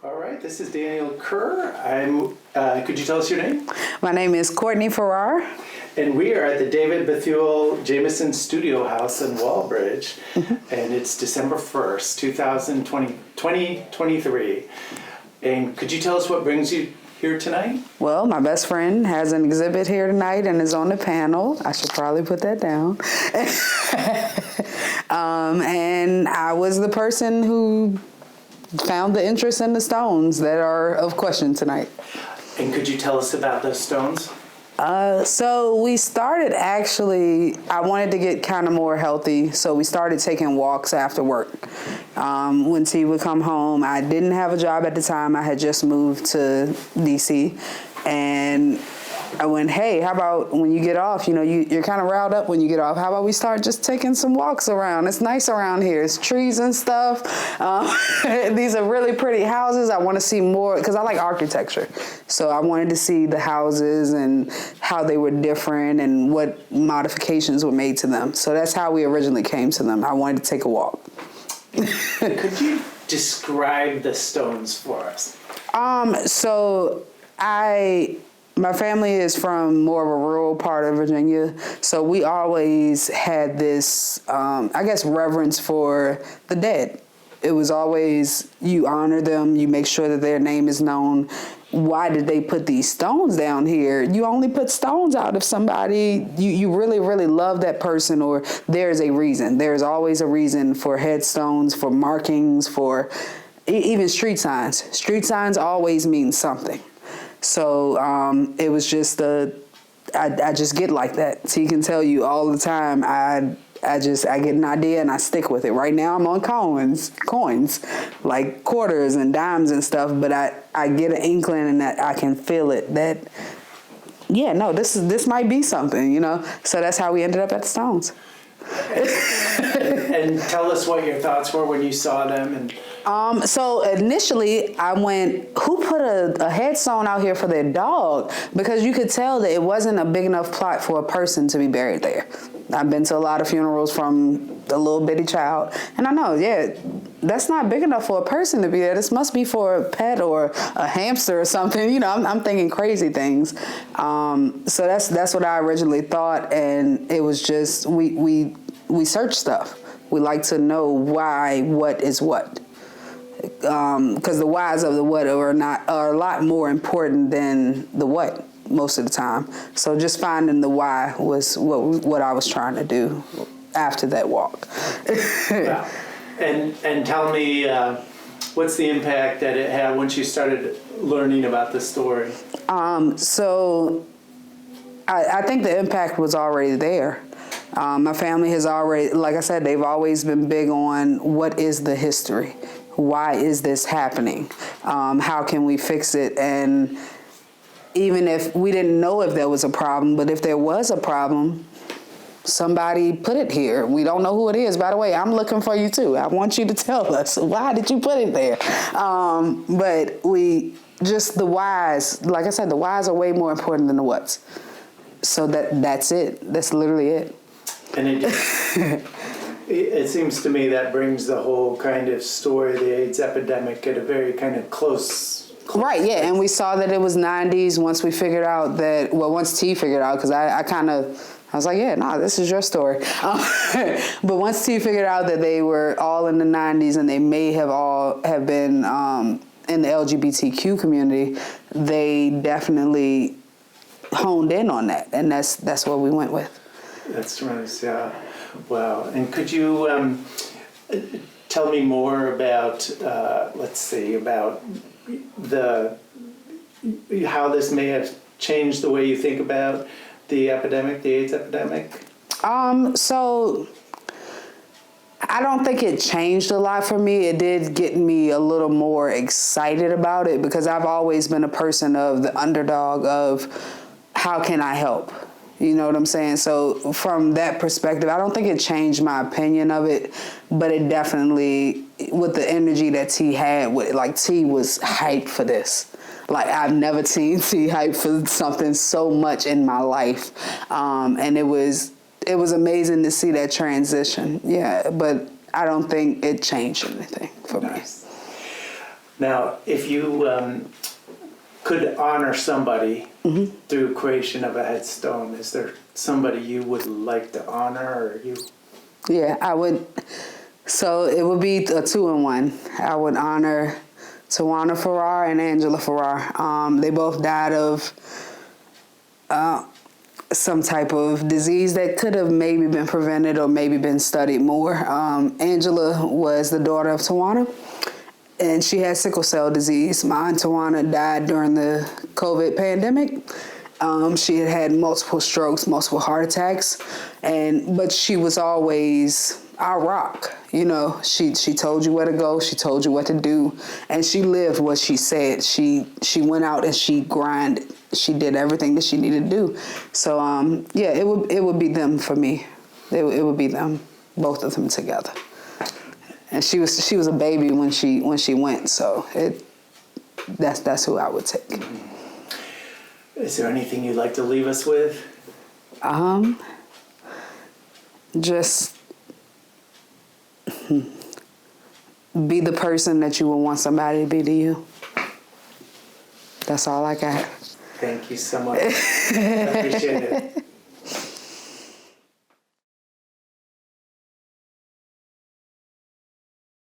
All right, this is Daniel Kerr. Could you tell us your name? My name is Courtney Farrar. And we are at the David Bethuel Jameson Studio House in Walbridge, and it's December 1st, 2023. And could you tell us what brings you here tonight? Well, my best friend has an exhibit here tonight and is on the panel. I should probably put that down. And I was the person who found the interest in the stones that are of question tonight. And could you tell us about those stones? So we started I wanted to get kind of more healthy, so we started taking walks after work. When T would come home, I didn't have a job at the time. I had just moved to DC, and I went, hey, how about when you get off, you're kind of riled up when you get off. How about we start just taking some walks around? It's nice around here. It's trees and stuff. These are really pretty houses. I want to see more because I like architecture. So I wanted to see the houses and how they were different and what modifications were made to them. So that's how we originally came to them. I wanted to take a walk. Could you describe the stones for us? My family is from more of a rural part of Virginia, so we always had this, reverence for the dead. It was always, you honor them, you make sure that their name is known. Why did they put these stones down here? You only put stones out if somebody, you really, really love that person, or there's a reason. There's always a reason for headstones, for markings, for even street signs. Street signs always mean something. So it was just I just get like that. So you can tell you all the time. I get an idea and I stick with it. Right now I'm on coins like quarters and dimes and stuff. But I get an inkling and that I can feel it. That this might be something, So that's how we ended up at the Stones. And tell us what your thoughts were when you saw them. And so initially I went, who put a headstone out here for their dog? Because you could tell that it wasn't a big enough plot for a person to be buried there. I've been to a lot of funerals from a little bitty child, and I know, that's not big enough for a person to be there. This must be for a pet or a hamster or something. I'm thinking crazy things. So that's what I originally thought, and it was just we search stuff. We like to know why, what is what. Because the whys of the what are a lot more important than the what most of the time. So just finding the why was what I was trying to do after that walk. Wow. And tell me, what's the impact that it had once you started learning about the story? So I think the impact was already there. My family has already, like I said, they've always been big on what is the history. Why is this happening? How can we fix it? And even if we didn't know if there was a problem, but if there was a problem, somebody put it here. We don't know who it is. By the way, I'm looking for you too. I want you to tell us, why did you put it there? But the whys, like I said, the whys are way more important than the whats. So that's it. That's literally it. And it seems to me that brings the whole kind of story of the AIDS epidemic at a very kind of close. Right, yeah, and we saw that it was 90s once we figured out that, once T figured out, because I was like, this is your story. But once T figured out that they were all in the 90s and they may have been in the LGBTQ community, they definitely honed in on that, and that's what we went with. That's tremendous, yeah. Wow. And could you tell me more about, about how this may have changed the way you think about the epidemic, the AIDS epidemic? So I don't think it changed a lot for me. It did get me a little more excited about it because I've always been a person of the underdog of how can I help? You know what I'm saying? So from that perspective, I don't think it changed my opinion of it, but it definitely, with the energy that T had, T was hyped for this. Like, I've never seen T hyped for something so much in my life. And it was amazing to see that transition. Yeah, but I don't think it changed anything for me. Now, if you could honor somebody through creation of a headstone, is there somebody you would like to honor, or you? Yeah, I would. So it would be a 2-in-1. I would honor Tawana Farrar and Angela Farrar. They both died of some type of disease that could have maybe been prevented or maybe been studied more. Angela was the daughter of Tawana, and she had sickle cell disease. My aunt Tawana died during the COVID pandemic. She had had multiple strokes, multiple heart attacks, but she was always our rock. You know, she told you where to go, she told you what to do, and she lived what she said. She went out and she grinded. She did everything that she needed to do. So yeah, it would be them for me. It would be them, both of them together. And she was a baby when she went, so that's who I would take. Is there anything you'd like to leave us with? Just be the person that you would want somebody to be to you. That's all I got. Thank you so much. I appreciate it.